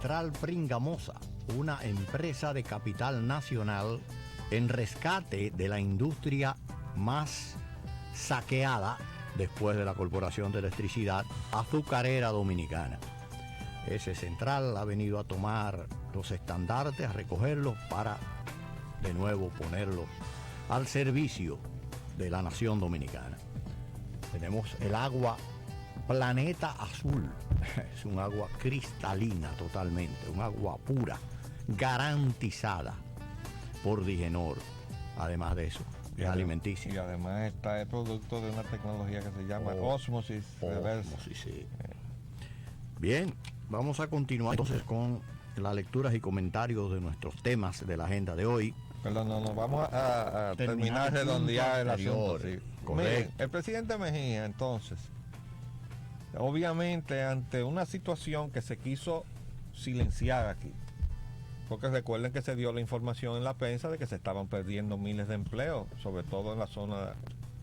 Central Pringamosa, una empresa de capital nacional en rescate de la industria más saqueada después de la Corporación de Electricidad Azucarera Dominicana. Ese Central ha venido a tomar los estandartes, a recogerlos para de nuevo ponerlos al servicio de la nación dominicana. Tenemos el agua Planeta Azul. Es un agua cristalina totalmente, un agua pura, garantizada por Digenor. Además de eso, es alimenticia. Y además está el producto de una tecnología que se llama ósmosis reversa. Sí. Bien, vamos a continuar entonces con las lecturas y comentarios de nuestros temas de la agenda de hoy. Perdón, no, vamos a terminar de redondear el asunto. Sí. Correcto. Miren, el presidente Mejía, entonces, obviamente ante una situación que se quiso silenciar aquí, porque recuerden que se dio la información en la prensa de que se estaban perdiendo miles de empleos, sobre todo en la zona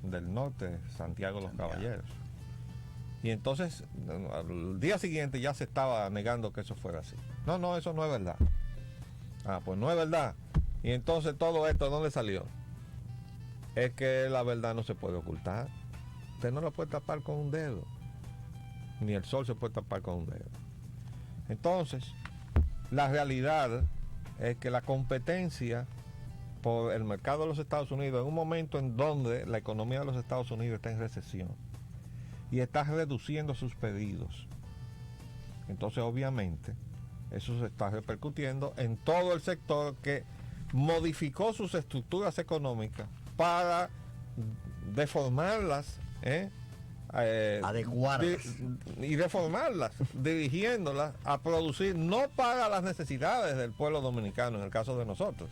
del norte, Santiago de los Caballeros. Y entonces, al día siguiente ya se estaba negando que eso fuera así. No, eso no es verdad. Pues no es verdad. Y entonces todo esto, ¿dónde salió? Es que la verdad no se puede ocultar. Usted no lo puede tapar con un dedo. Ni el sol se puede tapar con un dedo. Entonces, la realidad es que la competencia por el mercado de los Estados Unidos, en un momento en donde la economía de los Estados Unidos está en recesión y está reduciendo sus pedidos, entonces obviamente eso se está repercutiendo en todo el sector que modificó sus estructuras económicas para deformarlas, adecuarlas y reformarlas, dirigiéndolas a producir no para las necesidades del pueblo dominicano, en el caso de nosotros,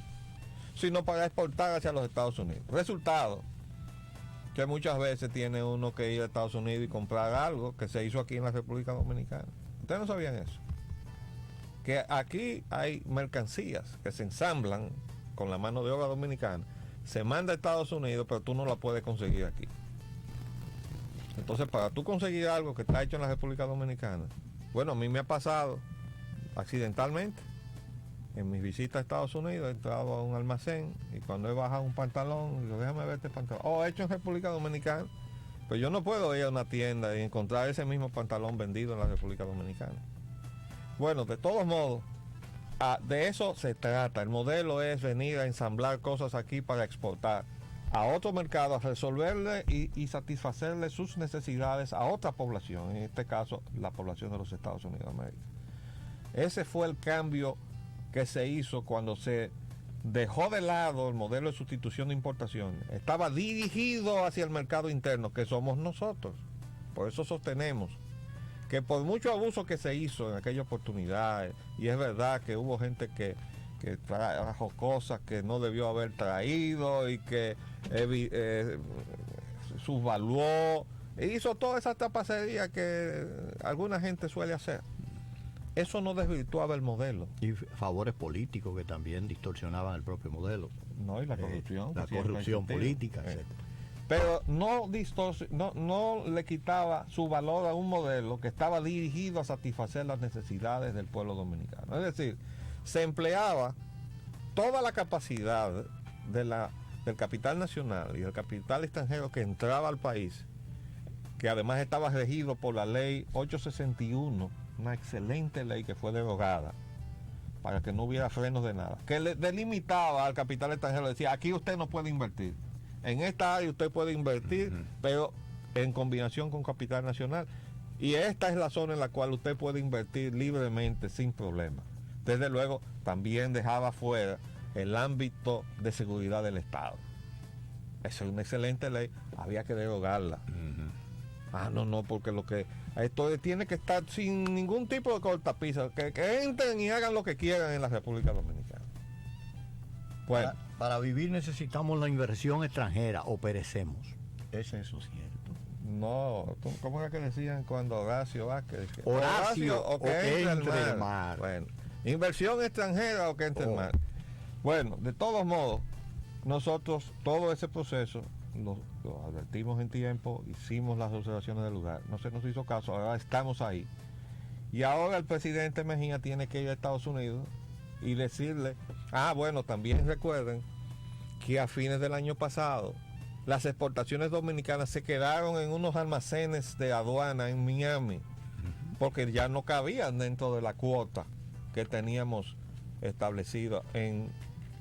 sino para exportar hacia los Estados Unidos. Resultado, que muchas veces tiene uno que ir a Estados Unidos y comprar algo que se hizo aquí en la República Dominicana. ¿Ustedes no sabían eso? Que aquí hay mercancías que se ensamblan con la mano de obra dominicana, se manda a Estados Unidos, pero tú no la puedes conseguir aquí. Entonces, para tú conseguir algo que está hecho en la República Dominicana, bueno, a mí me ha pasado accidentalmente en mis visitas a Estados Unidos. He entrado a un almacén y cuando he bajado un pantalón, digo, déjame ver este pantalón, hecho en República Dominicana. Pero yo no puedo ir a una tienda y encontrar ese mismo pantalón vendido en la República Dominicana. Bueno, de todos modos, de eso se trata. El modelo es venir a ensamblar cosas aquí para exportar a otro mercado, a resolverle y satisfacerle sus necesidades a otra población, en este caso la población de los Estados Unidos de América. Ese fue el cambio que se hizo cuando se dejó de lado el modelo de sustitución de importaciones. Estaba dirigido hacia el mercado interno, que somos nosotros. Por eso sostenemos que por mucho abuso que se hizo en aquella oportunidad, y es verdad que hubo gente que trajo cosas que no debió haber traído y que subvaluó, e hizo toda esa tapacería que alguna gente suele hacer. Eso no desvirtuaba el modelo. Y favores políticos que también distorsionaban el propio modelo. No, y la corrupción. La corrupción política, etc. Pero no le quitaba su valor a un modelo que estaba dirigido a satisfacer las necesidades del pueblo dominicano. Es decir, se empleaba toda la capacidad del capital nacional y del capital extranjero que entraba al país, que además estaba regido por la ley 861, una excelente ley que fue derogada para que no hubiera frenos de nada, que le delimitaba al capital extranjero, decía, aquí usted no puede invertir, en esta área usted puede invertir, pero en combinación con capital nacional, y esta es la zona en la cual usted puede invertir libremente sin problema. Desde luego también dejaba fuera el ámbito de seguridad del Estado. Esa es una excelente ley, había que derogarla. No, porque esto tiene que estar sin ningún tipo de cortapisa, que entren y hagan lo que quieran en la República Dominicana. Bueno, para vivir necesitamos la inversión extranjera o perecemos. ¿Es eso cierto? No, ¿cómo era que decían cuando Horacio Vázquez? Horacio o que entre el mar. Bueno, inversión extranjera o que entre el mar. Bueno, de todos modos, nosotros todo ese proceso lo advertimos en tiempo, hicimos las observaciones del lugar, no se nos hizo caso, ahora estamos ahí. Y ahora el presidente Mejía tiene que ir a Estados Unidos y decirle, bueno, también recuerden que a fines del año pasado las exportaciones dominicanas se quedaron en unos almacenes de aduana en Miami porque ya no cabían dentro de la cuota que teníamos establecido en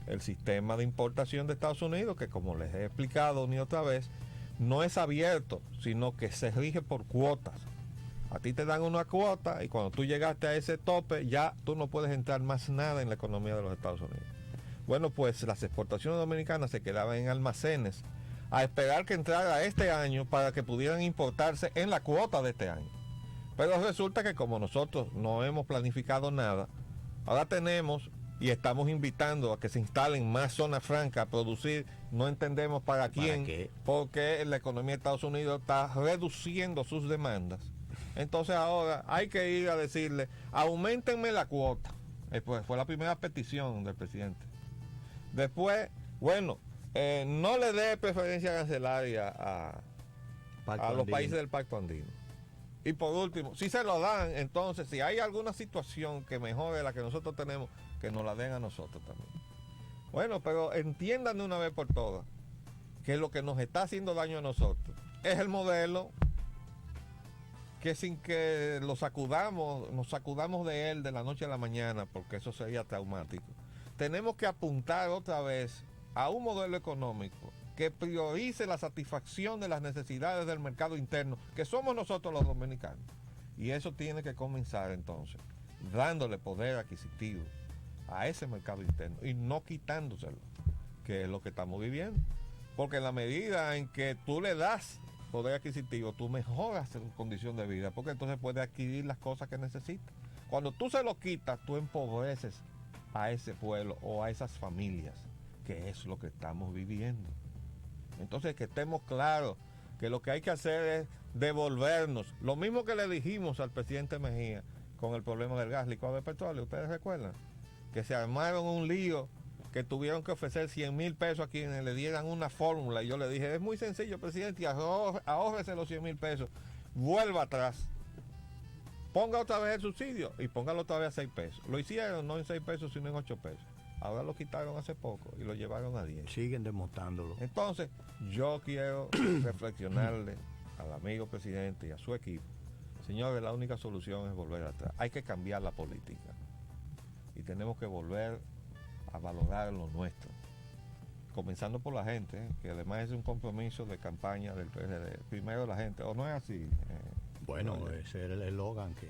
el sistema de importación de Estados Unidos, que como les he explicado una y otra vez, no es abierto, sino que se rige por cuotas. A ti te dan una cuota y cuando tú llegaste a ese tope, ya tú no puedes entrar más nada en la economía de los Estados Unidos. Bueno, pues las exportaciones dominicanas se quedaban en almacenes a esperar que entrara este año para que pudieran importarse en la cuota de este año. Pero resulta que como nosotros no hemos planificado nada, ahora tenemos y estamos invitando a que se instalen más zonas francas a producir, no entendemos para quién, porque la economía de Estados Unidos está reduciendo sus demandas. Entonces ahora hay que ir a decirle, aumentenme la cuota. Pues fue la primera petición del presidente. Después, bueno, no le dé preferencia arancelaria a los países del Pacto Andino. Y por último, si se lo dan, entonces si hay alguna situación que mejore la que nosotros tenemos, que nos la den a nosotros también. Bueno, pero entiendan de una vez por todas que lo que nos está haciendo daño a nosotros es el modelo que sin que nos sacudamos de él de la noche a la mañana, porque eso sería traumático. Tenemos que apuntar otra vez a un modelo económico que priorice la satisfacción de las necesidades del mercado interno, que somos nosotros los dominicanos. Y eso tiene que comenzar entonces, dándole poder adquisitivo a ese mercado interno y no quitándoselo, que es lo que estamos viviendo. Porque en la medida en que tú le das poder adquisitivo, tú mejoras su condición de vida, porque entonces puedes adquirir las cosas que necesitas. Cuando tú se lo quitas, tú empobreces a ese pueblo o a esas familias, que es lo que estamos viviendo. Entonces, que estemos claros que lo que hay que hacer es devolvernos. Lo mismo que le dijimos al presidente Mejía con el problema del gas licuado de petróleo. ¿Ustedes recuerdan? Que se armaron un lío, que tuvieron que ofrecer 100,000 pesos a quienes le dieran una fórmula. Y yo le dije, es muy sencillo, presidente, ahórrese los 100,000 pesos. Vuelva atrás. Ponga otra vez el subsidio y póngalo otra vez a 6 pesos. Lo hicieron no en 6 pesos, sino en 8 pesos. Ahora lo quitaron hace poco y lo llevaron a 10. Siguen demostrándolo. Entonces, yo quiero reflexionarle al amigo presidente y a su equipo. Señores, la única solución es volver atrás. Hay que cambiar la política. Y tenemos que volver a valorar lo nuestro. Comenzando por la gente, que además es un compromiso de campaña del PRD. Primero la gente, ¿o no es así? Bueno, ese era el eslogan que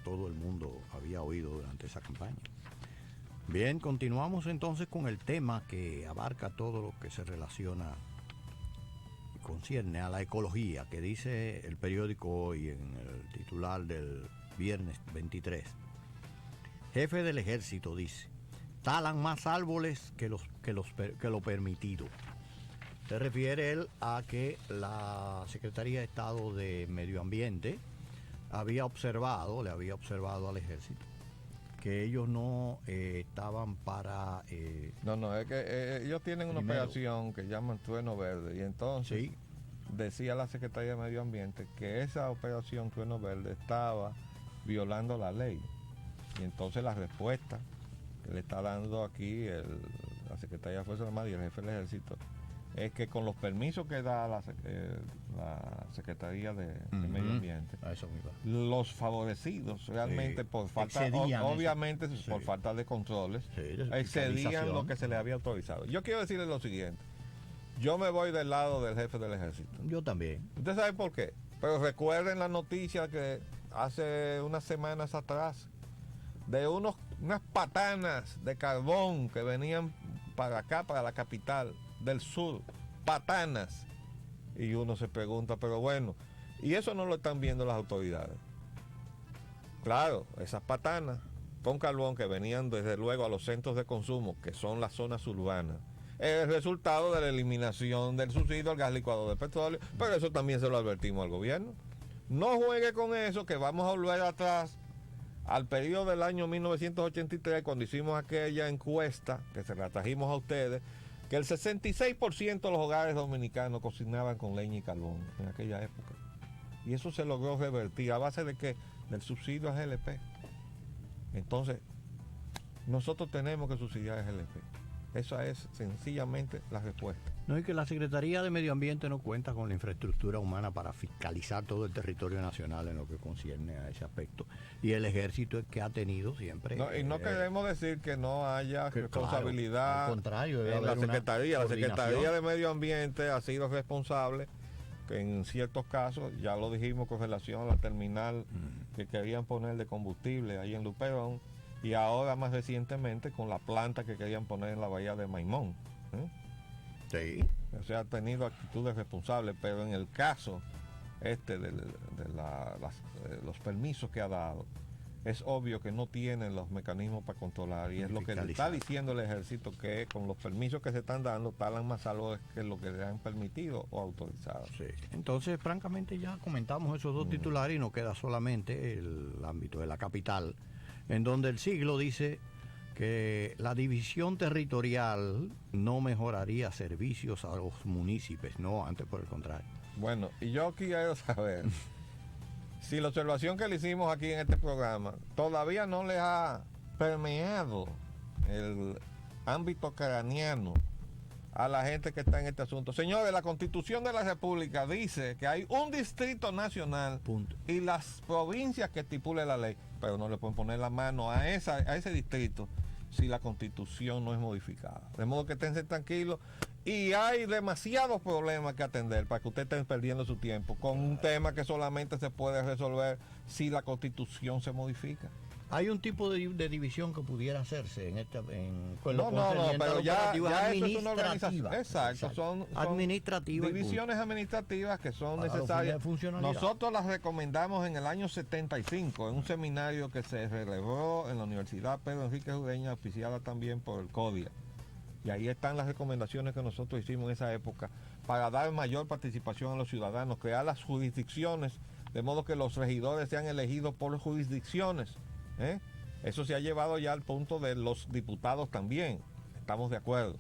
todo el mundo había oído durante esa campaña. Bien, continuamos entonces con el tema que abarca todo lo que se relaciona y concierne a la ecología, que dice el periódico hoy en el titular del viernes 23. Jefe del ejército dice, talan más árboles que lo permitido. Se refiere él a que la Secretaría de Estado de Medio Ambiente le había observado al ejército que ellos no estaban para... No, es que ellos tienen una operación que llaman Trueno Verde y entonces sí, decía la Secretaría de Medio Ambiente que esa operación Trueno Verde estaba violando la ley. Y entonces la respuesta que le está dando aquí la Secretaría de Fuerzas Armadas y el jefe del ejército es que con los permisos que da la Secretaría de Medio Ambiente, a eso mismo, los favorecidos realmente por falta, obviamente por falta de controles, excedían lo que se les había autorizado. Yo quiero decirles lo siguiente, yo me voy del lado del jefe del ejército. Yo también. ¿Usted sabe por qué? Pero recuerden la noticia que hace unas semanas atrás de unas patanas de carbón que venían para acá, para la capital del sur, patanas. Y uno se pregunta, pero bueno, y eso no lo están viendo las autoridades. Claro, esas patanas con carbón que venían desde luego a los centros de consumo, que son las zonas urbanas, es el resultado de la eliminación del subsidio al gas licuado de petróleo, pero eso también se lo advertimos al gobierno. No juegue con eso, que vamos a volver atrás al periodo del año 1983, cuando hicimos aquella encuesta, que se la trajimos a ustedes, que el 66% de los hogares dominicanos cocinaban con leña y carbón en aquella época. Y eso se logró revertir a base de que del subsidio a GLP. Entonces, nosotros tenemos que subsidiar a GLP. Esa es sencillamente la respuesta. No, y que la Secretaría de Medio Ambiente no cuenta con la infraestructura humana para fiscalizar todo el territorio nacional en lo que concierne a ese aspecto. Y el ejército es que ha tenido siempre... No, y no queremos decir que no haya que, responsabilidad, claro, al contrario, debe en la haber Secretaría. una La Secretaría de Medio Ambiente ha sido responsable, que en ciertos casos, ya lo dijimos con relación a la terminal que querían poner de combustible ahí en Luperón, y ahora más recientemente con la planta que querían poner en la bahía de Maimón. Sí. O sea, ha tenido actitudes responsables, pero en el caso de los permisos que ha dado, es obvio que no tienen los mecanismos para controlar, y es lo que le está diciendo el ejército, que con los permisos que se están dando talan más salud que lo que le han permitido o autorizado. Sí. Entonces, francamente, ya comentamos esos dos titulares y nos queda solamente el ámbito de la capital, en donde el Siglo dice que la división territorial no mejoraría servicios a los municipios, no, antes por el contrario. Bueno, y yo quiero saber si la observación que le hicimos aquí en este programa todavía no les ha permeado el ámbito craneano a la gente que está en este asunto. Señores, la Constitución de la República dice que hay un distrito nacional. Punto. Y las provincias que estipule la ley, pero no le pueden poner la mano a ese distrito si la Constitución no es modificada. De modo que estén tranquilos, y hay demasiados problemas que atender para que ustedes estén perdiendo su tiempo con un tema que solamente se puede resolver si la Constitución se modifica. Hay un tipo de división que pudiera hacerse en pero ya eso es una organización. Exacto. Son administrativas, divisiones administrativas que son necesarias. Nosotros las recomendamos en el año 75 en un seminario que se celebró en la Universidad Pedro Enrique Ureña, auspiciada también por el CODIA. Y ahí están las recomendaciones que nosotros hicimos en esa época para dar mayor participación a los ciudadanos, crear las jurisdicciones, de modo que los regidores sean elegidos por jurisdicciones. Eso se ha llevado ya al punto de los diputados también, estamos de acuerdo.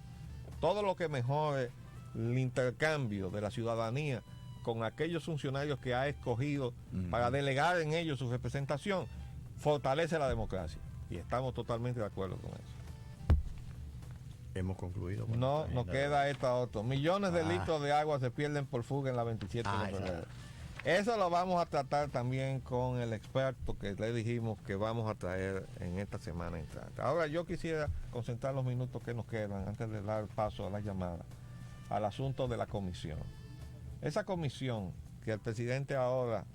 Todo lo que mejore el intercambio de la ciudadanía con aquellos funcionarios que ha escogido para delegar en ellos su representación, fortalece la democracia, y estamos totalmente de acuerdo con eso. Hemos concluido. No, nos queda esta otra. Millones de litros de agua se pierden por fuga en la 27 de febrero. Eso lo vamos a tratar también con el experto que le dijimos que vamos a traer en esta semana entrante. Ahora yo quisiera concentrar los minutos que nos quedan antes de dar paso a la llamada al asunto de la comisión. Esa comisión que el presidente ahora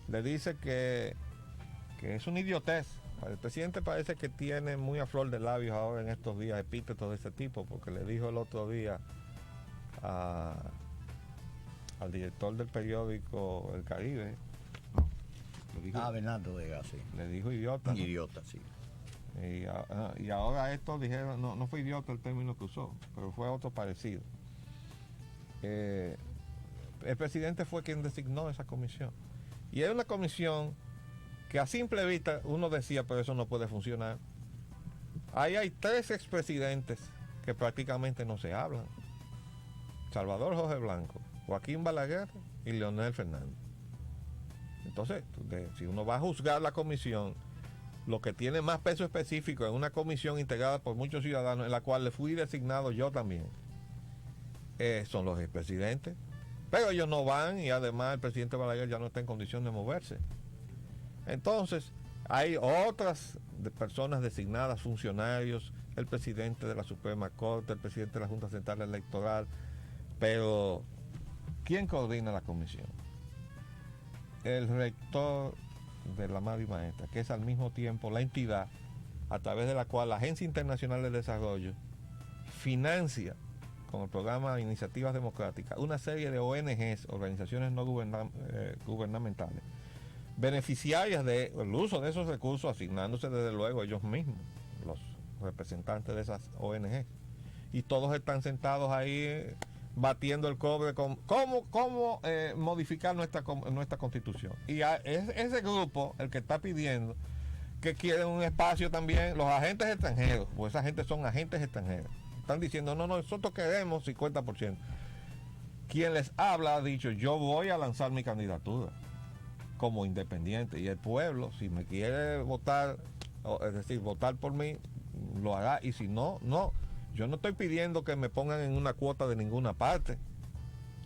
le dice que es una idiotez. El presidente parece que tiene muy a flor de labios ahora en estos días epítetos de ese tipo, porque le dijo el otro día al director del periódico El Caribe, Bernardo Vega, sí. Le dijo idiota, ¿no? Idiota, sí. Y ahora esto dijeron, no fue idiota el término que usó, pero fue otro parecido. El presidente fue quien designó esa comisión, y es una comisión que a simple vista uno decía, pero eso no puede funcionar. Ahí hay 3 expresidentes que prácticamente no se hablan: Salvador Jorge Blanco, Joaquín Balaguer y Leonel Fernández. Entonces, si uno va a juzgar la comisión, lo que tiene más peso específico en una comisión integrada por muchos ciudadanos, en la cual le fui designado yo también, son los expresidentes. Pero ellos no van, y además el presidente Balaguer ya no está en condición de moverse. Entonces, hay otras personas designadas, funcionarios, el presidente de la Suprema Corte, el presidente de la Junta Central Electoral, pero ¿quién coordina la comisión? El rector de la Madre Maestra, que es al mismo tiempo la entidad a través de la cual la Agencia Internacional de Desarrollo financia con el programa de Iniciativas Democráticas una serie de ONGs, organizaciones no gubernamentales, beneficiarias del uso de esos recursos, asignándose desde luego ellos mismos, los representantes de esas ONG. Y todos están sentados ahí batiendo el cobre con cómo modificar nuestra constitución. Y es ese grupo el que está pidiendo que quieren un espacio también los agentes extranjeros, pues esa gente son agentes extranjeros. Están diciendo, no, nosotros queremos 50%. Quien les habla ha dicho, yo voy a lanzar mi candidatura. como independiente. Y el pueblo, si me quiere votar, es decir, votar por mí, lo hará. Y si no, no. Yo no estoy pidiendo que me pongan en una cuota de ninguna parte.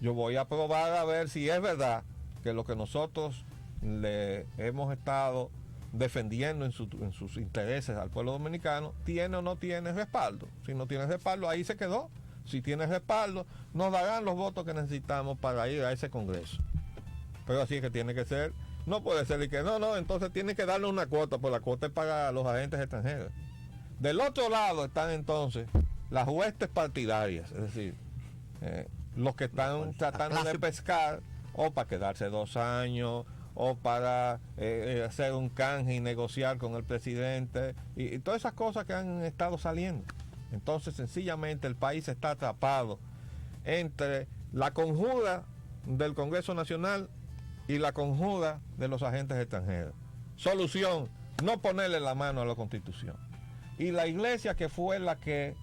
Yo voy a probar a ver si es verdad que lo que nosotros le hemos estado defendiendo en sus intereses al pueblo dominicano tiene o no tiene respaldo. Si no tiene respaldo, ahí se quedó. Si tiene respaldo, nos darán los votos que necesitamos para ir a ese Congreso. Pero así es que tiene que ser. No puede ser y que no, entonces tiene que darle una cuota, pues la cuota es para los agentes extranjeros. Del otro lado están entonces las huestes partidarias, es decir, los que están tratando de pescar o para quedarse 2 años o para hacer un canje y negociar con el presidente y todas esas cosas que han estado saliendo. Entonces sencillamente el país está atrapado entre la conjura del Congreso Nacional y la conjura de los agentes extranjeros. Solución, no ponerle la mano a la Constitución. Y la iglesia, que fue la que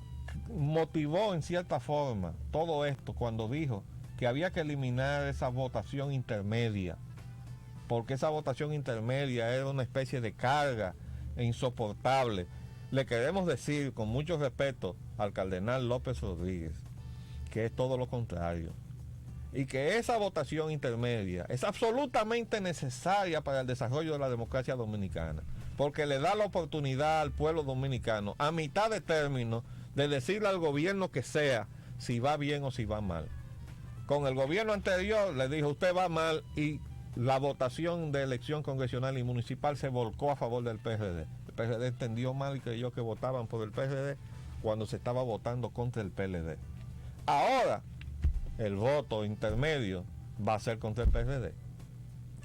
motivó en cierta forma todo esto cuando dijo que había que eliminar esa votación intermedia, porque esa votación intermedia era una especie de carga insoportable. Le queremos decir con mucho respeto al cardenal López Rodríguez que es todo lo contrario y que esa votación intermedia es absolutamente necesaria para el desarrollo de la democracia dominicana, porque le da la oportunidad al pueblo dominicano a mitad de término de decirle al gobierno que sea si va bien o si va mal. Con el gobierno anterior le dijo usted va mal y la votación de elección congresional y municipal se volcó a favor del PRD. El PRD entendió mal y creyó que votaban por el PRD cuando se estaba votando contra el PLD. Ahora el voto intermedio va a ser contra el PRD.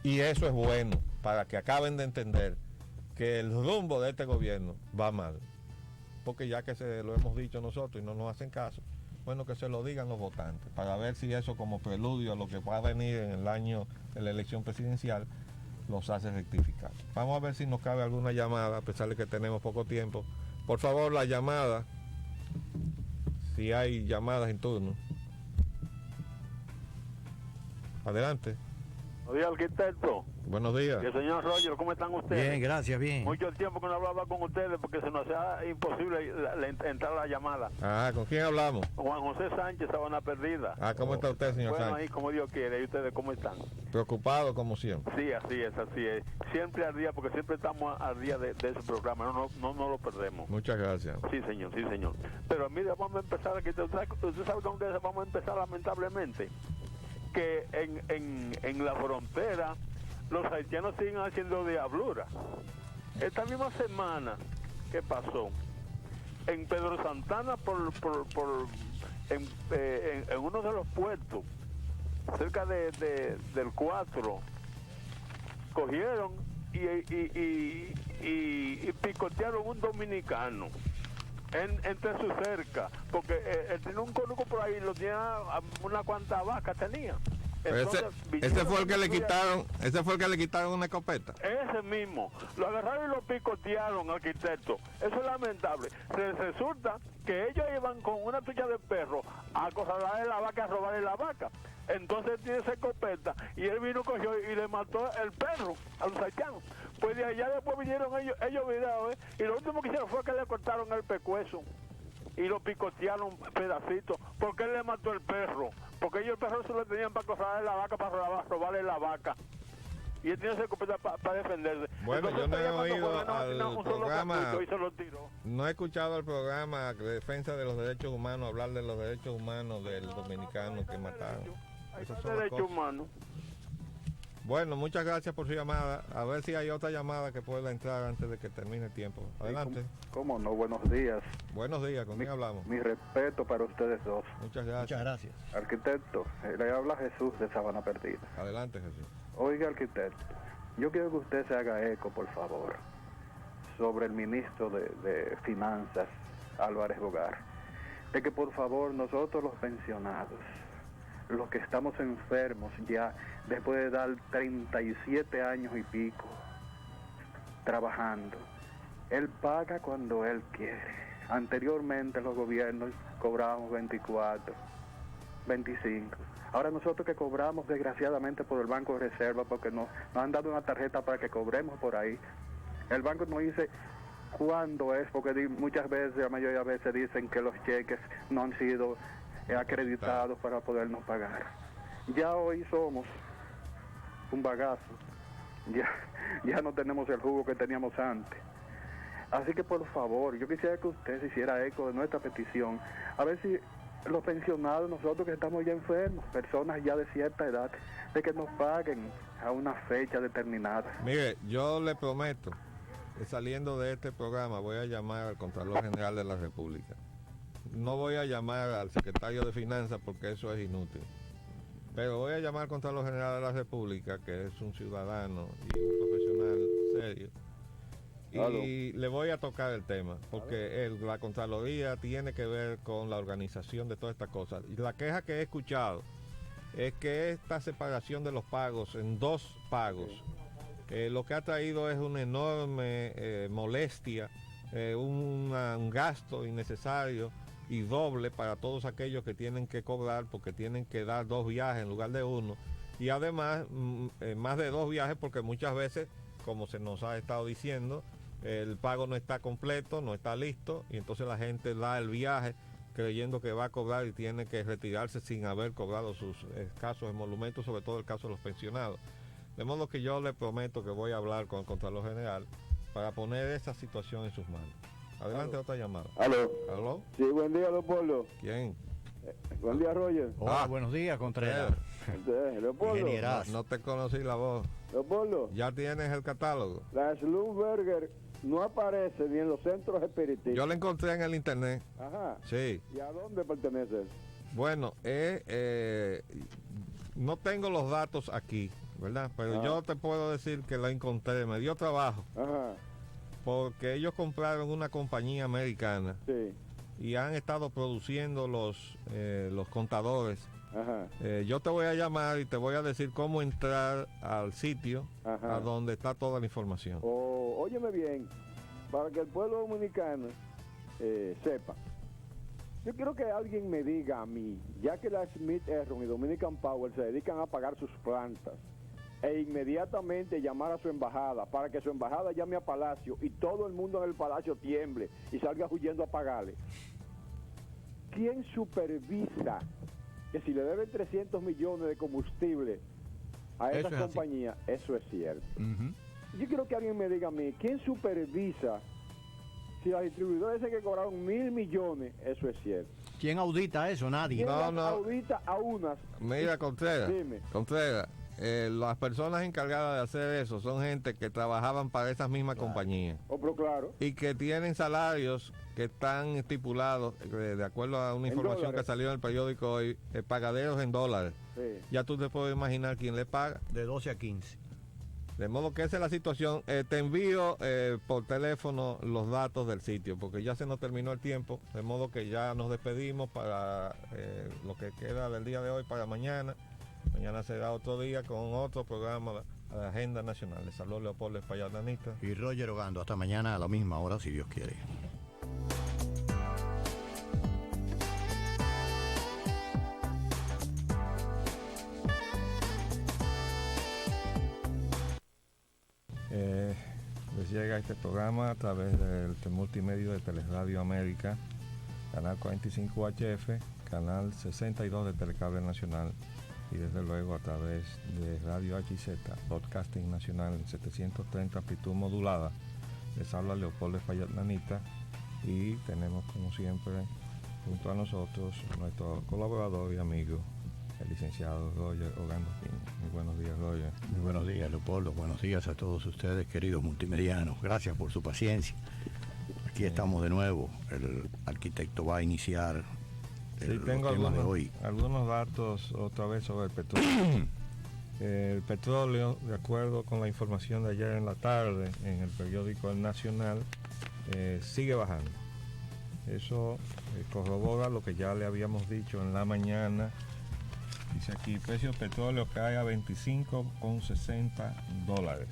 Y eso es bueno para que acaben de entender que el rumbo de este gobierno va mal. Porque ya que se lo hemos dicho nosotros y no nos hacen caso, bueno, que se lo digan los votantes, para ver si eso como preludio a lo que va a venir en el año de la elección presidencial los hace rectificar. Vamos a ver si nos cabe alguna llamada, a pesar de que tenemos poco tiempo. Por favor, la llamada, si hay llamadas en turno. Adelante. Buenos días, arquitecto. Buenos días. Y el señor Roger, ¿cómo están ustedes? Bien, gracias, bien. Mucho tiempo que no hablaba con ustedes porque se nos hacía imposible entrar a la llamada. Ah, ¿con quién hablamos? Juan José Sánchez, Sabana Perdida. Ah, ¿cómo está usted, señor Bueno, Sánchez? ahí como Dios quiere. ¿Y ustedes cómo están? Preocupado como siempre. Sí, así es, así es. Siempre al día, porque siempre estamos al día de ese programa. No lo perdemos. Muchas gracias. Sí, señor, sí, señor. Pero mire, vamos a empezar aquí. ¿Usted sabe con qué vamos a empezar lamentablemente? Que en la frontera los haitianos siguen haciendo diablura. Esta misma semana, ¿qué pasó? En Pedro Santana, en uno de los puertos, cerca del 4, cogieron y picotearon un dominicano entre su cerca, porque él tenía un conuco por ahí, lo tenía, una cuanta vaca tenía. Entonces, ese fue el que le quitaron una escopeta. Ese mismo, lo agarraron y lo picotearon, arquitecto. Eso es lamentable. Resulta que ellos iban con una tuya de perro a acorralarle la vaca, a robarle la vaca. Entonces tiene esa escopeta y él vino, cogió y le mató el perro a los haitianos. Pues de allá después vinieron ellos videos, y lo último que hicieron fue que le cortaron el pescuezo y lo picotearon pedacitos, porque él le mató el perro, porque ellos el perro se lo tenían para acorralarle la vaca, para robarle la vaca. Y él tiene esa escopeta para defenderse. Bueno, entonces, yo no he oído al programa, y se lo tiró. no he escuchado al programa de defensa de los derechos humanos hablar de los derechos humanos del dominicano que mataron. Esas son las Derechos cosas. humanos. Bueno, muchas gracias por su llamada. A ver si hay otra llamada que pueda entrar antes de que termine el tiempo. Adelante. ¿Cómo no? Buenos días. Buenos días, ¿con quién hablamos? Mi respeto para ustedes dos. Muchas gracias. Muchas gracias. Arquitecto, le habla Jesús de Sabana Perdida. Adelante, Jesús. Oiga, arquitecto, yo quiero que usted se haga eco, por favor, sobre el ministro de Finanzas, Álvarez Bogar, de que por favor nosotros los pensionados, los que estamos enfermos ya después de dar 37 años y pico trabajando, él paga cuando él quiere. Anteriormente los gobiernos cobrábamos 24, 25. Ahora nosotros que cobramos desgraciadamente por el Banco de Reserva, porque nos han dado una tarjeta para que cobremos por ahí, el banco nos dice cuándo es, porque muchas veces, la mayoría de veces dicen que los cheques no han sido acreditados para podernos pagar. Ya hoy somos un bagazo, ya no tenemos el jugo que teníamos antes. Así que por favor, yo quisiera que usted se hiciera eco de nuestra petición, a ver si los pensionados, nosotros que estamos ya enfermos, personas ya de cierta edad, de que nos paguen a una fecha determinada. Mire, yo le prometo que saliendo de este programa voy a llamar al Contralor General de la República. No voy a llamar al Secretario de Finanzas porque eso es inútil. Pero voy a llamar al Contralor General de la República, que es un ciudadano y un profesional serio. Y le voy a tocar el tema, porque la Contraloría tiene que ver con la organización de todas estas cosas. Y la queja que he escuchado es que esta separación de los pagos en 2 pagos, lo que ha traído es una enorme molestia, un gasto innecesario y doble para todos aquellos que tienen que cobrar, porque tienen que dar 2 viajes en lugar de 1. Y además, más de 2 viajes, porque muchas veces, como se nos ha estado diciendo, el pago no está completo, no está listo, y entonces la gente da el viaje creyendo que va a cobrar y tiene que retirarse sin haber cobrado sus escasos emolumentos, sobre todo el caso de los pensionados. De modo que yo le prometo que voy a hablar con el Contralor General para poner esa situación en sus manos. Adelante. Otra llamada. ¿Aló? Sí, buen día, Leopoldo. ¿Quién? Buen día, Roger. Hola, buenos días, Contreras. Leopoldo. Ingenieras. No te conocí la voz. Leopoldo, ¿Ya tienes el catálogo? la Slumberger no aparece ni en los centros espiritistas. Yo la encontré en el internet. Ajá. Sí. ¿Y a dónde pertenece? Bueno, no tengo los datos aquí, ¿verdad? Pero yo te puedo decir que la encontré, me dio trabajo, Ajá. porque ellos compraron una compañía americana Sí. y han estado produciendo los contadores. Ajá. Yo te voy a llamar y te voy a decir cómo entrar al sitio Ajá. a donde está toda la información. Óyeme bien, para que el pueblo dominicano sepa. Yo quiero que alguien me diga a mí, ya que la Smith Erron y Dominican Power se dedican a pagar sus plantas, e inmediatamente llamar a su embajada para que su embajada llame a Palacio y todo el mundo en el Palacio tiemble y salga huyendo a pagarle. ¿Quién supervisa que si le deben 300 millones de combustible a Eso esa es compañía, eso es cierto? Ujú. Yo quiero que alguien me diga a mí, ¿quién supervisa si los distribuidores dicen que cobraron 1.000 millones? Eso es cierto. ¿Quién audita eso? Nadie. ¿Quién No, las no. audita a unas? Mira, Contreras, Dime. las personas encargadas de hacer eso son gente que trabajaban para esas mismas compañías Pero claro, y que tienen salarios que están estipulados, de acuerdo a una En información dólares. que salió en el periódico hoy, pagaderos en dólares. sí. Ya tú te puedes imaginar quién le paga. De 12 a 15. De modo que esa es la situación. Te envío por teléfono los datos del sitio, porque ya se nos terminó el tiempo, de modo que ya nos despedimos para lo que queda del día de hoy para mañana. Mañana será otro día con otro programa de la Agenda Nacional. Les saludo Leopoldo Espaillat Nanita. Y Roger Ogando. Hasta mañana a la misma hora, si Dios quiere. Les llega este programa a través del multimedio de Teleradio América, canal 45 HF, canal 62 de Telecable Nacional y desde luego a través de Radio HZ, Podcasting Nacional en 730 amplitud modulada. Les habla Leopoldo Espaillat Nanita y tenemos como siempre junto a nosotros nuestro colaborador y amigo, el licenciado Roger Ogando Piña. Muy buenos días, Roger. Muy buenos días, Leopoldo. Buenos días a todos ustedes, queridos multimedianos. Gracias por su paciencia. Aquí estamos de nuevo. El arquitecto va a iniciar Sí, los tengo temas de hoy. algunos datos otra vez sobre el petróleo. El petróleo, de acuerdo con la información de ayer en la tarde en el periódico El Nacional, sigue bajando. Eso corrobora lo que ya le habíamos dicho en la mañana. Dice aquí, precio del petróleo cae a $25,60.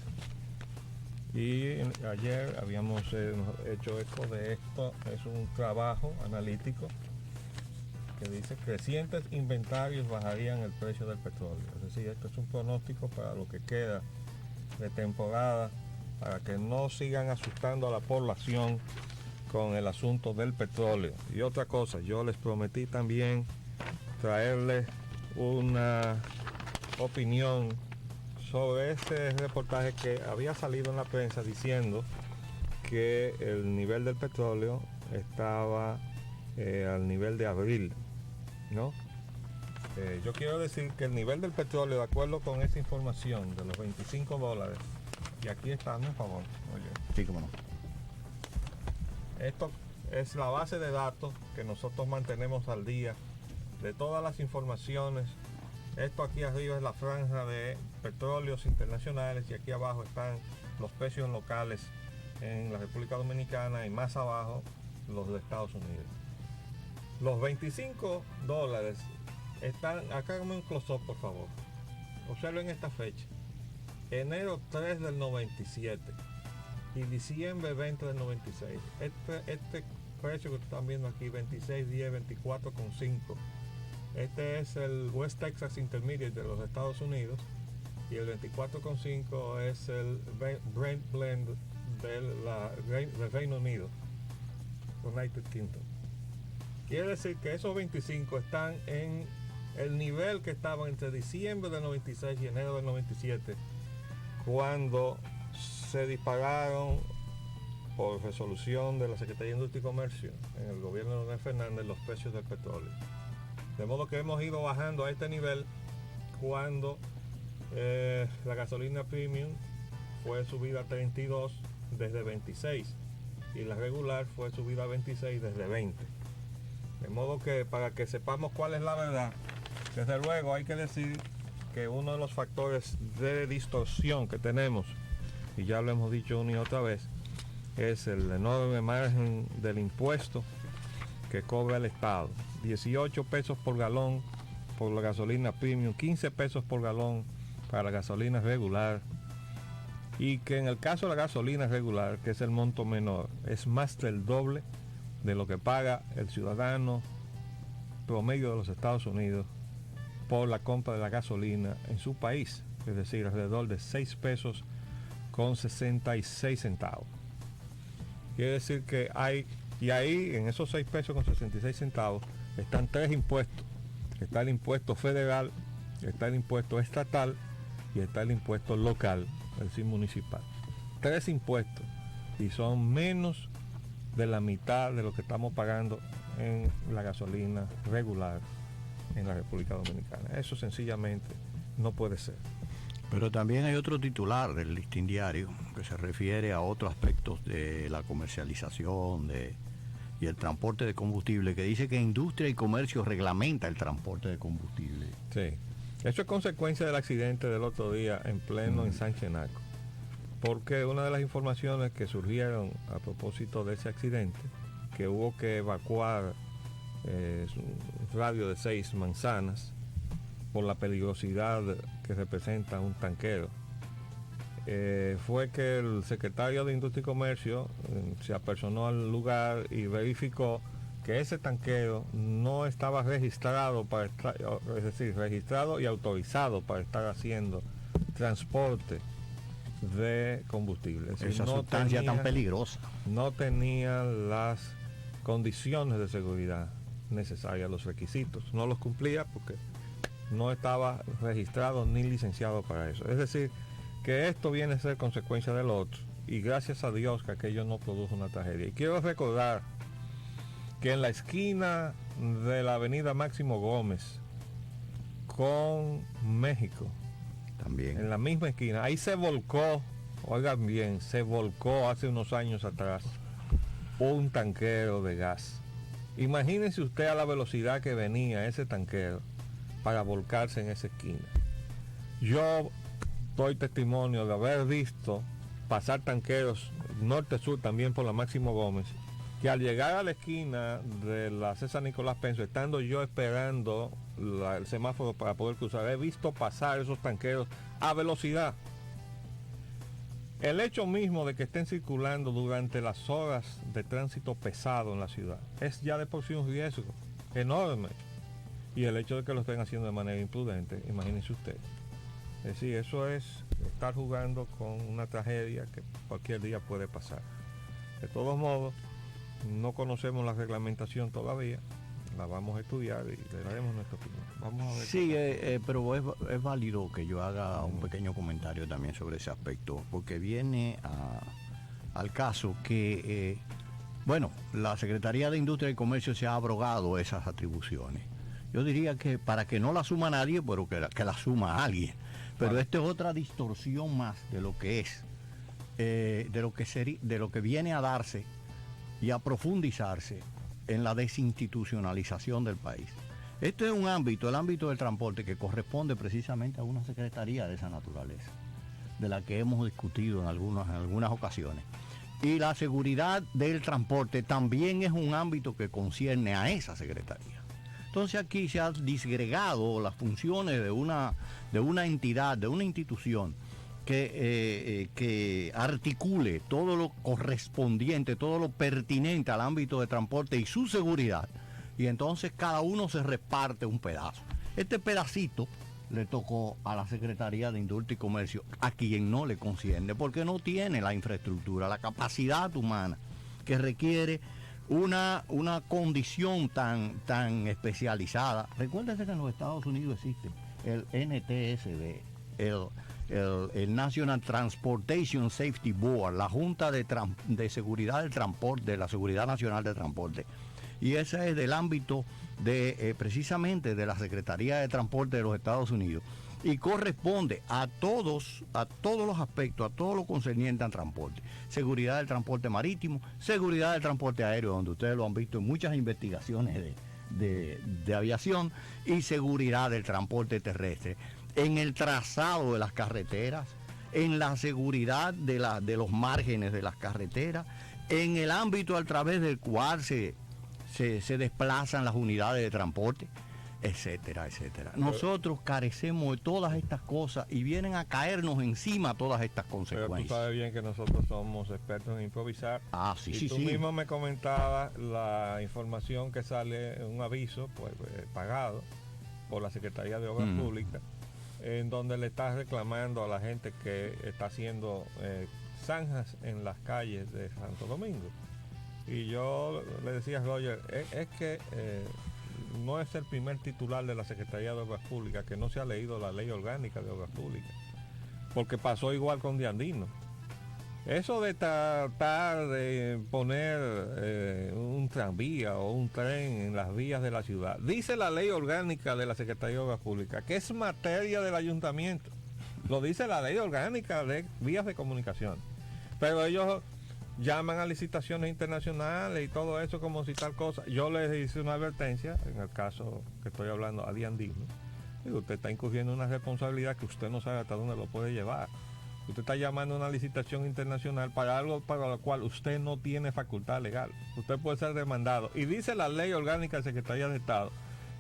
Y ayer habíamos hecho eco de esto. Es un trabajo analítico que dice crecientes inventarios bajarían el precio del petróleo. Es decir, esto es un pronóstico para lo que queda de temporada, para que no sigan asustando a la población con el asunto del petróleo. Y otra cosa, yo les prometí también traerles una opinión sobre ese reportaje que había salido en la prensa diciendo que el nivel del petróleo estaba al nivel de abril, ¿no? Yo quiero decir que el nivel del petróleo, de acuerdo con esa información de los $25, y aquí está, por favor, oye. Sí, cómo no. Esto es la base de datos que nosotros mantenemos al día de todas las informaciones. Esto aquí arriba es la franja de petróleos internacionales y aquí abajo están los precios locales en la República Dominicana y más abajo los de Estados Unidos. Los $25 están, acá hágame un close-up por favor. Observen esta fecha. Enero 3 del 97 y diciembre 20 del 96. Este precio que están viendo aquí, 26.10, 24.5. Este es el West Texas Intermediate de los Estados Unidos y el 24.5 es el Brent Blend del Reino Unido, United Kingdom. Quiere decir que esos 25 están en el nivel que estaban entre diciembre del 96 y enero del 97, cuando se dispararon por resolución de la Secretaría de Industria y Comercio en el gobierno de Leonel Fernández los precios del petróleo. De modo que hemos ido bajando a este nivel cuando la gasolina premium fue subida a 32 desde 26 y la regular fue subida a 26 desde 20. De modo que para que sepamos cuál es la verdad, desde luego hay que decir que uno de los factores de distorsión que tenemos, y ya lo hemos dicho una y otra vez, es el enorme margen del impuesto que cobra el Estado. 18 pesos por galón por la gasolina premium, 15 pesos por galón para la gasolina regular, y que en el caso de la gasolina regular, que es el monto menor, es más del doble de lo que paga el ciudadano promedio de los Estados Unidos por la compra de la gasolina en su país, es decir, alrededor de 6 pesos con 66 centavos. Quiere decir que hay, y ahí en esos 6 pesos con 66 centavos están 3 impuestos. Está el impuesto federal, está el impuesto estatal y está el impuesto local, es decir, municipal. 3 impuestos y son menos de la mitad de lo que estamos pagando en la gasolina regular en la República Dominicana. Eso sencillamente no puede ser. Pero también hay otro titular del Listín Diario que se refiere a otros aspectos de la comercialización y el transporte de combustible, que dice que Industria y Comercio reglamenta el transporte de combustible. Sí, eso es consecuencia del accidente del otro día en pleno en San Chenaco, porque una de las informaciones que surgieron a propósito de ese accidente, que hubo que evacuar un radio de 6 manzanas por la peligrosidad que representa un tanquero, fue que el secretario de Industria y Comercio se apersonó al lugar y verificó que ese tanquero no estaba registrado para estar, es decir, registrado y autorizado para estar haciendo transporte de combustible. Es decir, Esa sustancia tan peligrosa. No tenía las condiciones de seguridad necesarias, los requisitos. No los cumplía porque no estaba registrado ni licenciado para eso. Es decir, que esto viene a ser consecuencia del otro. Y gracias a Dios que aquello no produjo una tragedia. Y quiero recordar que en la esquina de la avenida Máximo Gómez con México, También. en la misma esquina, ahí se volcó, oigan bien, se volcó hace unos años atrás un tanquero de gas. Imagínense usted a la velocidad que venía ese tanquero para volcarse en esa esquina. Yo doy testimonio de haber visto pasar tanqueros norte-sur también por la Máximo Gómez, que al llegar a la esquina de la César Nicolás Penso, estando yo esperando el semáforo para poder cruzar, he visto pasar esos tanqueros a velocidad. El hecho mismo de que estén circulando durante las horas de tránsito pesado en la ciudad es ya de por sí un riesgo enorme y el hecho de que lo estén haciendo de manera imprudente, imagínense usted. Es decir, eso es estar jugando con una tragedia que cualquier día puede pasar. De todos modos, no conocemos la reglamentación todavía, la vamos a estudiar y le daremos nuestra opinión. Vamos a ver. Sí, pero es válido que yo haga un pequeño comentario también sobre ese aspecto, porque viene al caso que, bueno, la Secretaría de Industria y Comercio se ha abrogado esas atribuciones. Yo diría que para que no la suma nadie, pero que la suma alguien. Pero Vale. esto es otra distorsión más de lo que es, de lo que viene a darse y a profundizarse en la desinstitucionalización del país. Este es un ámbito, el ámbito del transporte, que corresponde precisamente a una secretaría de esa naturaleza, de la que hemos discutido en algunas ocasiones. Y la seguridad del transporte también es un ámbito que concierne a esa secretaría. Entonces aquí se han disgregado las funciones de una entidad, de una institución que articule todo lo correspondiente, todo lo pertinente al ámbito de transporte y su seguridad. Y entonces cada uno se reparte un pedazo. Este pedacito le tocó a la Secretaría de Industria y Comercio, a quien no le concierne, porque no tiene la infraestructura, la capacidad humana que requiere una condición tan especializada. Recuérdese que en los Estados Unidos existe el NTSB, el National Transportation Safety Board, la Junta de Seguridad del Transporte, de la Seguridad Nacional de Transporte. Y ese es del ámbito de precisamente de la Secretaría de Transporte de los Estados Unidos. Y corresponde a todos los aspectos, a todo lo concerniente al transporte. Seguridad del transporte marítimo, seguridad del transporte aéreo, donde ustedes lo han visto en muchas investigaciones de aviación, y seguridad del transporte terrestre, en el trazado de las carreteras, en la seguridad de los márgenes de las carreteras, en el ámbito a través del cual se desplazan las unidades de transporte, etcétera, etcétera. Nosotros carecemos de todas estas cosas y vienen a caernos encima todas estas Pero consecuencias. tú sabes bien que nosotros somos expertos en improvisar. Ah, sí, y sí, tú sí. mismo me comentabas la información que sale, un aviso pagado por la Secretaría de Obras Públicas, en donde le estás reclamando a la gente que está haciendo zanjas en las calles de Santo Domingo. Y yo le decía a Roger, es que no es el primer titular de la Secretaría de Obras Públicas que no se ha leído la ley orgánica de Obras Públicas, porque pasó igual con Diandino. Eso de tratar de poner un tranvía o un tren en las vías de la ciudad, dice la ley orgánica de la Secretaría de Obras Públicas, que es materia del ayuntamiento. Lo dice la ley orgánica de vías de comunicación. Pero ellos llaman a licitaciones internacionales y todo eso como si tal cosa. Yo les hice una advertencia, en el caso que estoy hablando, a Diandino. Digo, usted está incurriendo en una responsabilidad que usted no sabe hasta dónde lo puede llevar. Usted está llamando a una licitación internacional para algo para lo cual usted no tiene facultad legal. Usted puede ser demandado. Y dice la ley orgánica de Secretaría de Estado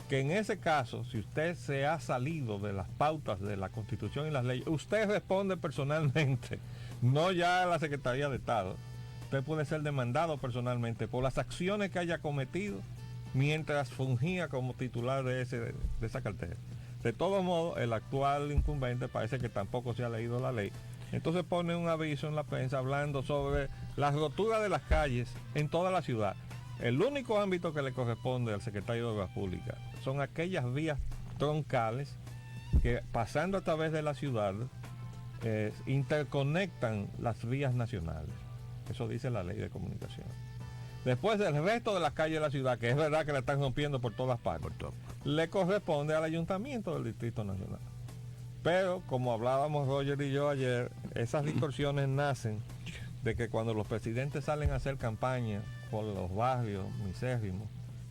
que en ese caso, si usted se ha salido de las pautas de la Constitución y las leyes, usted responde personalmente, no ya a la Secretaría de Estado. Usted puede ser demandado personalmente por las acciones que haya cometido mientras fungía como titular de esa cartera. De todos modos, el actual incumbente parece que tampoco se ha leído la ley. Entonces pone un aviso en la prensa hablando sobre la rotura de las calles en toda la ciudad. El único ámbito que le corresponde al secretario de Obras Públicas son aquellas vías troncales que, pasando a través de la ciudad, interconectan las vías nacionales. Eso dice la ley de comunicación. Después del resto de las calles de la ciudad, que es verdad que la están rompiendo por todas partes, le corresponde al ayuntamiento del Distrito Nacional. Pero, como hablábamos Roger y yo ayer, esas distorsiones nacen de que cuando los presidentes salen a hacer campaña por los barrios misérrimos,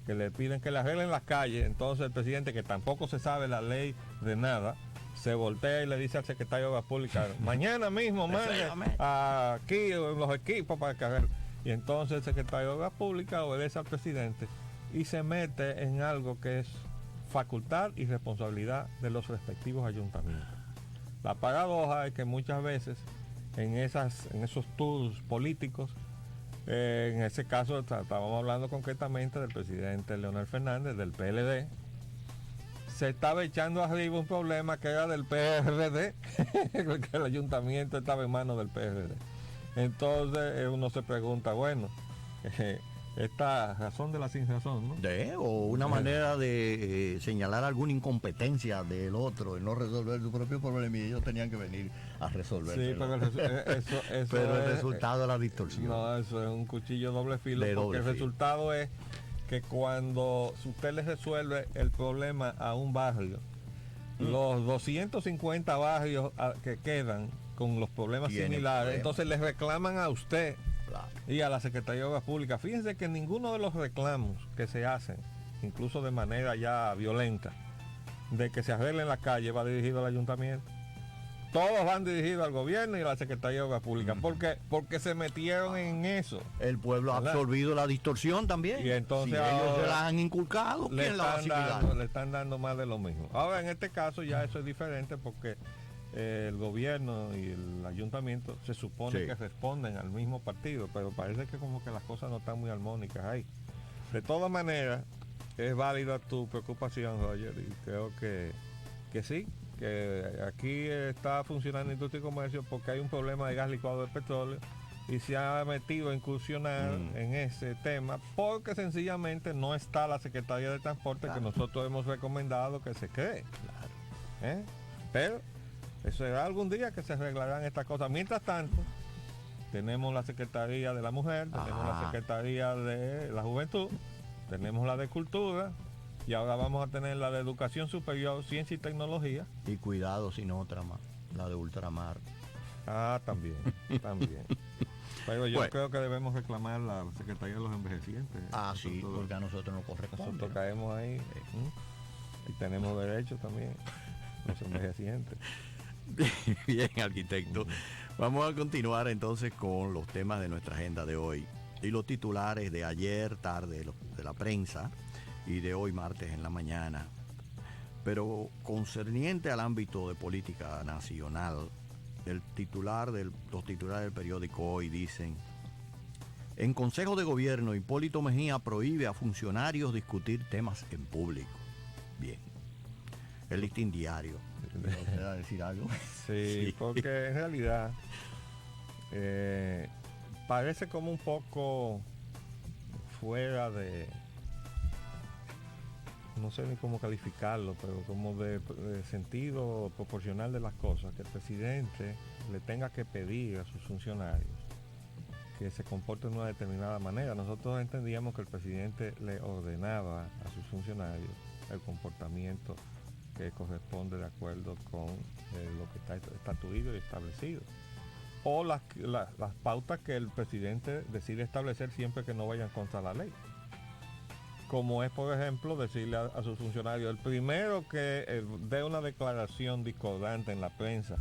que le piden que le arreglen las calles, entonces el presidente, que tampoco se sabe la ley de nada, se voltea y le dice al secretario de Obras Públicas, mañana mismo mande aquí los equipos para cargar. Y entonces el secretario de Obras Públicas obedece al presidente y se mete en algo que es facultad y responsabilidad de los respectivos ayuntamientos. La paradoja es que muchas veces en esos tours políticos, en ese caso estábamos hablando concretamente del presidente Leonel Fernández, del PLD, se estaba ejando arriba un problema que era del PRD, porque el ayuntamiento estaba en manos del PRD. Entonces uno se pregunta, bueno, esta razón de la sin razón, ¿no? O una manera de señalar alguna incompetencia del otro, en no resolver su propio problema, y ellos tenían que venir a resolver. Sí, pero eso pero el es, resultado es la distorsión. No, eso es un cuchillo doble filo, De porque doble el filo. resultado es que cuando usted le resuelve el problema a un barrio, los 250 barrios que quedan con los problemas Tienen similares, problemas. entonces le reclaman a usted Claro. y a la Secretaría de Obras Públicas. Fíjense que ninguno de los reclamos que se hacen, incluso de manera ya violenta, de que se arregle en la calle, va dirigido al ayuntamiento. Todos van dirigidos al gobierno y a la Secretaría de Obras Públicas. ¿Por qué? Porque se metieron en eso. El pueblo ha ¿Verdad? absorbido la distorsión también. Y entonces si ellos ahora se la han inculcado, Le ¿quién la va a asimilar? le están dando más de lo mismo. Ahora, en este caso ya eso es diferente porque el gobierno y el ayuntamiento se supone Sí. que responden al mismo partido, pero parece que como que las cosas no están muy armónicas ahí. De todas maneras, es válida tu preocupación, Roger, y creo que sí, que aquí está funcionando industria y comercio porque hay un problema de gas licuado de petróleo y se ha metido a incursionar en ese tema porque sencillamente no está la Secretaría de Transporte que nosotros hemos recomendado que se cree. ¿Eh? Pero eso será algún día que se arreglarán estas cosas. Mientras tanto, tenemos la Secretaría de la Mujer, tenemos la Secretaría de la Juventud, tenemos la de Cultura y ahora vamos a tener la de Educación Superior, Ciencia y Tecnología. Y cuidado sin otra más, la de ultramar. Ah, también. Pero yo Bueno. creo que debemos reclamar la Secretaría de los Envejecientes. Sí, Nosotros- porque a nosotros nos corresponde. Nosotros caemos ahí y tenemos derechos también, los envejecientes. Bien, arquitecto. Vamos a continuar entonces con los temas de nuestra agenda de hoy y los titulares de ayer tarde de la prensa y de hoy martes en la mañana. Pero concerniente al ámbito de política nacional, los titulares del periódico hoy dicen: en Consejo de Gobierno, Hipólito Mejía prohíbe a funcionarios discutir temas en público. Bien. El listín diario. ¿Quieres decir algo? Sí, porque en realidad parece como un poco fuera de, no sé ni cómo calificarlo, pero como de sentido proporcional de las cosas, que el presidente le tenga que pedir a sus funcionarios que se comporten de una determinada manera. Nosotros entendíamos que el presidente le ordenaba a sus funcionarios el comportamiento que corresponde de acuerdo con lo que está estatuido y establecido, o las pautas que el presidente decide establecer siempre que no vayan contra la ley, como es, por ejemplo, decirle a sus funcionarios: el primero que dé una declaración discordante en la prensa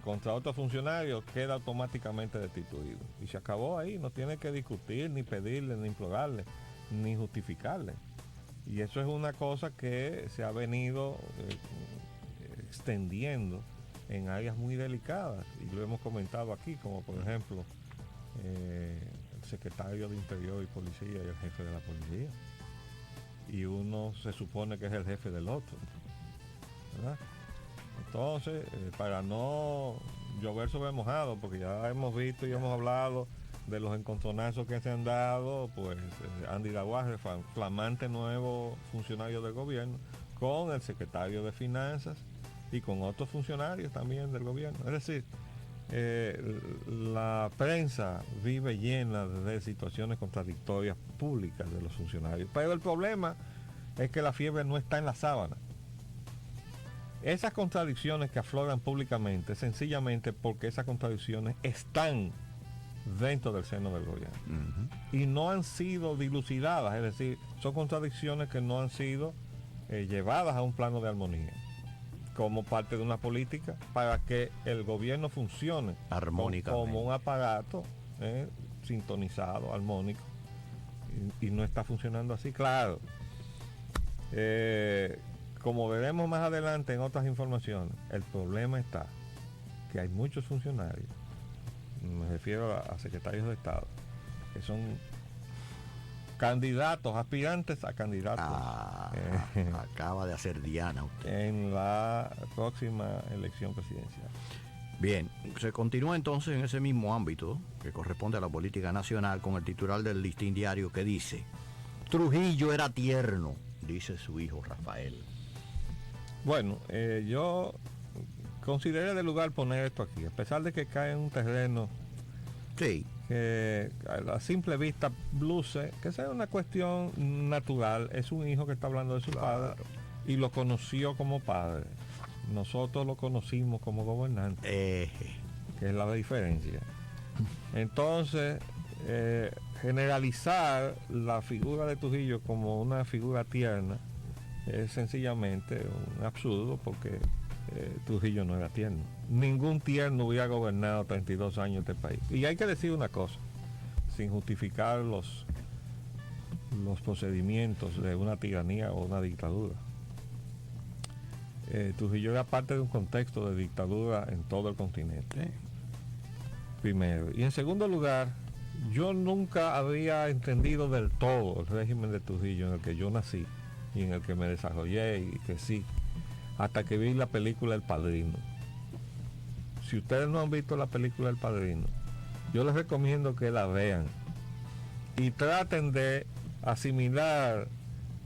contra otro funcionario queda automáticamente destituido, y se acabó ahí. No tiene que discutir, ni pedirle, ni implorarle, ni justificarle. Y eso es una cosa que se ha venido extendiendo en áreas muy delicadas, y lo hemos comentado aquí, como por ejemplo el secretario de Interior y Policía y el jefe de la policía. Y uno se supone que es el jefe del otro, ¿verdad? Entonces, para no llover sobre mojado, porque ya hemos visto y hemos hablado de los encontronazos que se han dado, pues Andy Laguarre, flamante nuevo funcionario del gobierno, con el secretario de Finanzas y con otros funcionarios también del gobierno. Es decir, la prensa vive llena de situaciones contradictorias públicas de los funcionarios, pero el problema es que la fiebre no está en la sábana. Esas contradicciones que afloran públicamente, sencillamente porque esas contradicciones están dentro del seno del gobierno y no han sido dilucidadas, es decir, son contradicciones que no han sido llevadas a un plano de armonía como parte de una política para que el gobierno funcione armónicamente, como un aparato sintonizado, armónico, y no está funcionando así. Claro, como veremos más adelante en otras informaciones, el problema está que hay muchos funcionarios, me refiero a secretarios de Estado, que son candidatos, aspirantes a candidatos Acaba de hacer Diana usted. en la próxima elección presidencial. Bien, se continúa entonces en ese mismo ámbito que corresponde a la política nacional con el titular del Listín Diario que dice: Trujillo era tierno, dice su hijo Rafael. Bueno, yo consideré de lugar poner esto aquí, a pesar de que cae en un terreno Sí, que a la simple vista luce que sea una cuestión natural. Es un hijo que está hablando de su padre y lo conoció como padre. Nosotros lo conocimos como gobernante, que es la diferencia. Entonces, generalizar la figura de Trujillo como una figura tierna es sencillamente un absurdo, porque Trujillo no era tierno. Ningún tierno hubiera gobernado 32 años este país. Y hay que decir una cosa, sin justificar los procedimientos de una tiranía o una dictadura. Trujillo era parte de un contexto de dictadura en todo el continente. Primero. Y en segundo lugar, yo nunca había entendido del todo el régimen de Trujillo en el que yo nací y en el que me desarrollé y crecí, hasta que vi la película El Padrino. Si ustedes no han visto la película El Padrino, yo les recomiendo que la vean y traten de asimilar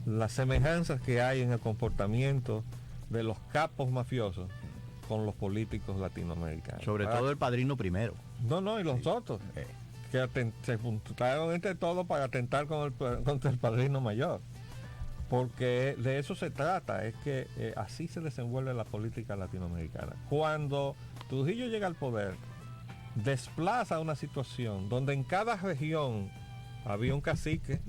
las semejanzas que hay en el comportamiento de los capos mafiosos con los políticos latinoamericanos. sobre todo el Padrino primero. No, y los otros, que se juntaron entre todos para atentar contra el Padrino mayor. Porque de eso se trata, es que así se desenvuelve la política latinoamericana. Cuando Trujillo llega al poder, desplaza una situación donde en cada región había un cacique,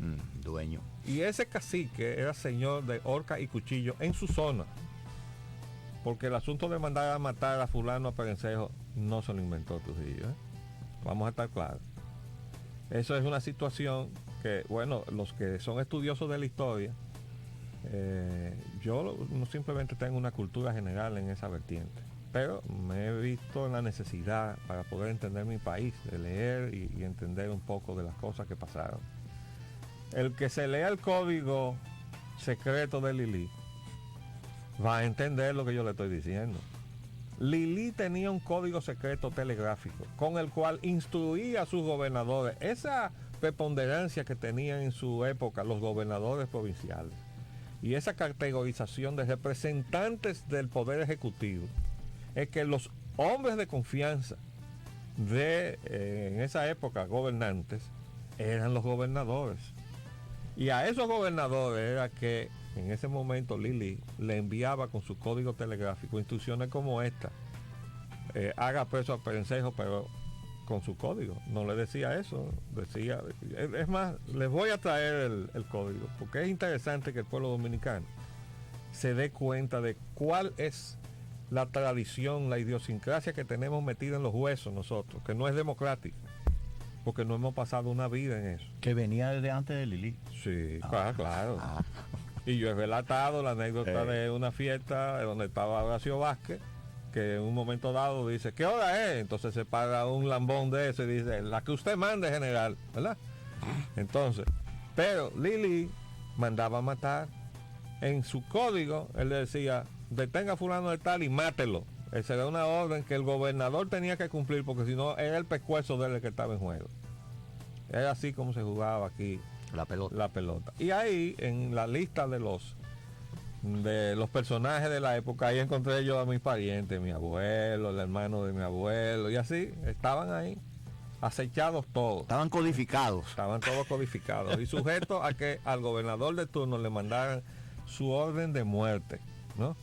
Dueño. y ese cacique era señor de horca y cuchillo en su zona. Porque el asunto de mandar a matar a fulano, a Perencejo, no se lo inventó Trujillo. Vamos a estar claros. Eso es una situación que, bueno, los que son estudiosos de la historia, yo no simplemente tengo una cultura general en esa vertiente, pero me he visto en la necesidad, para poder entender mi país, de leer y entender un poco de las cosas que pasaron. El que se lea el código secreto de Lili va a entender lo que yo le estoy diciendo. Lili tenía un código secreto telegráfico con el cual instruía a sus gobernadores. Esa preponderancia que tenían en su época los gobernadores provinciales y esa categorización de representantes del poder ejecutivo, es que los hombres de confianza de en esa época gobernantes eran los gobernadores, y a esos gobernadores era que en ese momento Lili le enviaba con su código telegráfico instrucciones como esta: haga preso a Perencejo, pero con su código. No le decía eso, decía, es más, les voy a traer el código, porque es interesante que el pueblo dominicano se dé cuenta de cuál es la tradición, la idiosincrasia que tenemos metida en los huesos nosotros, que no es democrática, porque no hemos pasado una vida en eso. Que venía desde antes de Lili. Sí, claro. Y yo he relatado la anécdota de una fiesta donde estaba Horacio Vázquez, que en un momento dado dice, ¿qué hora es? Entonces se para un lambón de eso y dice, la que usted mande, general, ¿verdad? Entonces, pero Lili mandaba a matar. En su código, él le decía, detenga a fulano de tal y mátelo. Esa era una orden que el gobernador tenía que cumplir, porque si no, era el pescuezo de él el que estaba en juego. Era así como se jugaba aquí La pelota. Y ahí, en la lista de los personajes de la época, ahí encontré yo a mis parientes, mi abuelo, el hermano de mi abuelo, y así, estaban ahí, acechados todos. Estaban codificados. Estaban todos codificados y sujetos a que al gobernador de turno le mandaran su orden de muerte, ¿no?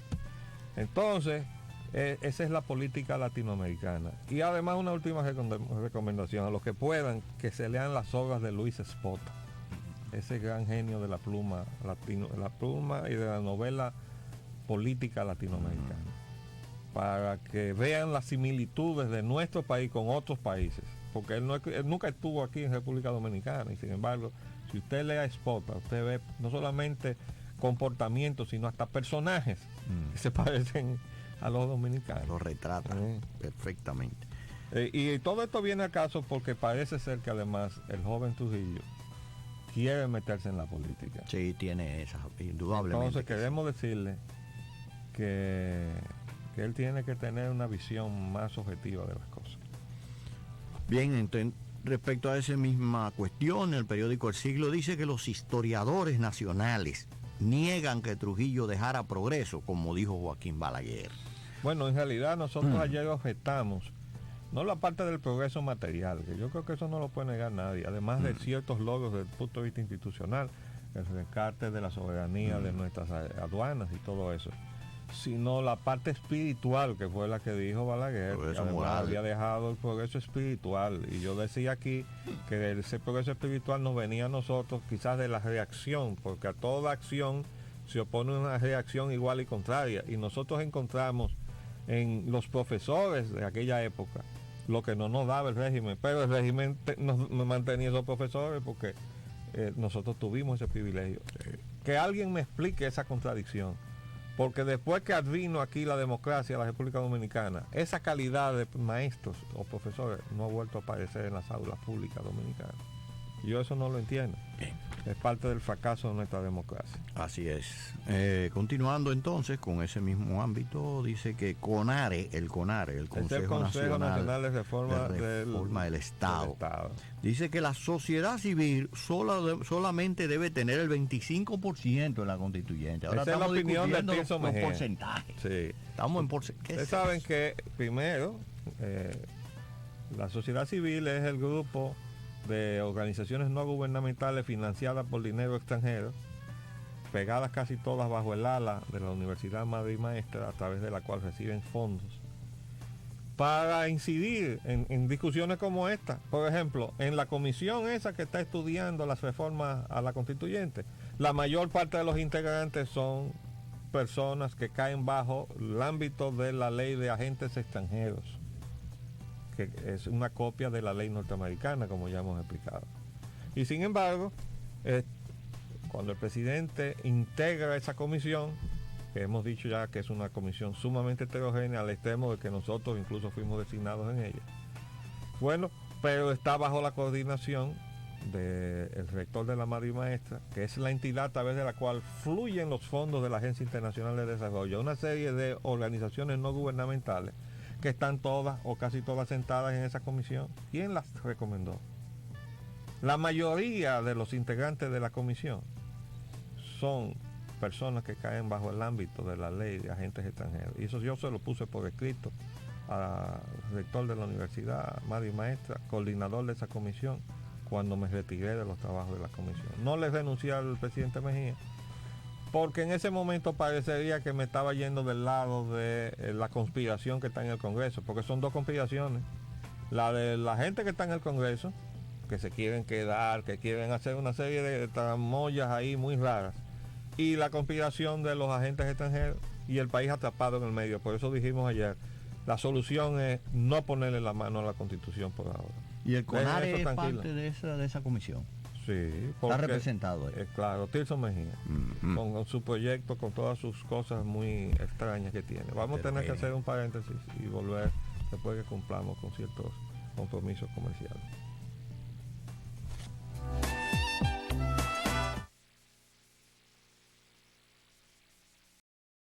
Entonces, esa es la política latinoamericana. Y además, una última recomendación a los que puedan, que se lean las obras de Luis Espota, ese gran genio de la pluma y de la novela política latinoamericana, para que vean las similitudes de nuestro país con otros países, porque él nunca estuvo aquí en República Dominicana, y sin embargo, si usted lee a Espota, usted ve no solamente comportamientos, sino hasta personajes que se parecen a los dominicanos. Lo retrata perfectamente. Y todo esto viene a caso porque parece ser que además el joven Trujillo quiere meterse en la política. Sí, tiene esa, indudablemente. Entonces queremos decirle que él tiene que tener una visión más objetiva de las cosas. Bien, respecto a esa misma cuestión, el periódico El Siglo dice que los historiadores nacionales niegan que Trujillo dejara progreso, como dijo Joaquín Balaguer. Bueno, en realidad nosotros ayer objetamos, no la parte del progreso material, que yo creo que eso no lo puede negar nadie, además de ciertos logros desde el punto de vista institucional, el rescate de la soberanía de nuestras aduanas y todo eso, sino la parte espiritual, que fue la que dijo Balaguer, que además moral. había dejado el progreso espiritual. Y yo decía aquí que ese progreso espiritual nos venía a nosotros quizás de la reacción, porque a toda acción se opone una reacción igual y contraria. Y nosotros encontramos en los profesores de aquella época lo que no nos daba el régimen, pero el régimen nos mantenía esos profesores porque nosotros tuvimos ese privilegio. Que alguien me explique esa contradicción. Porque después que advino aquí la democracia de la República Dominicana, esa calidad de maestros o profesores no ha vuelto a aparecer en las aulas públicas dominicanas. Yo eso no lo entiendo. Es parte del fracaso de nuestra democracia. Así es. Continuando entonces con ese mismo ámbito, dice que CONARE, el Consejo Nacional de Reforma del Estado, del Estado, dice que la sociedad civil solamente debe tener el 25% en la constituyente. Ahora esa es la estamos opinión de discutiendo Tirso los Mejía. porcentajes. Sí. Estamos en porcentajes. Ustedes saben que primero la sociedad civil es el grupo de organizaciones no gubernamentales financiadas por dinero extranjero, pegadas casi todas bajo el ala de la Universidad Madre y Maestra, a través de la cual reciben fondos para incidir en discusiones como esta. Por ejemplo, en la comisión esa que está estudiando las reformas a la constituyente, la mayor parte de los integrantes son personas que caen bajo el ámbito de la ley de agentes extranjeros, que es una copia de la ley norteamericana, como ya hemos explicado. Y sin embargo, cuando el presidente integra esa comisión, que hemos dicho ya que es una comisión sumamente heterogénea, al extremo de que nosotros incluso fuimos designados en ella, bueno, pero está bajo la coordinación del rector de la Madre y Maestra, que es la entidad a través de la cual fluyen los fondos de la Agencia Internacional de Desarrollo, una serie de organizaciones no gubernamentales que están todas o casi todas sentadas en esa comisión. ¿Quién las recomendó? La mayoría de los integrantes de la comisión son personas que caen bajo el ámbito de la ley de agentes extranjeros. Y eso yo se lo puse por escrito al rector de la universidad, Madre y Maestra, coordinador de esa comisión, cuando me retiré de los trabajos de la comisión. No le renuncié al presidente Mejía, porque en ese momento parecería que me estaba yendo del lado de la conspiración que está en el Congreso, porque son dos conspiraciones. La de la gente que está en el Congreso, que se quieren quedar, que quieren hacer una serie de tramoyas ahí muy raras, y la conspiración de los agentes extranjeros y el país atrapado en el medio. Por eso dijimos ayer, la solución es no ponerle la mano a la Constitución por ahora. Y el CONARE es tranquilo. parte de esa comisión. Sí, Está representado ahí. Claro, Tirso Mejía, con su proyecto, con todas sus cosas muy extrañas que tiene. Vamos a tener que hacer un paréntesis y volver después que cumplamos con ciertos compromisos comerciales.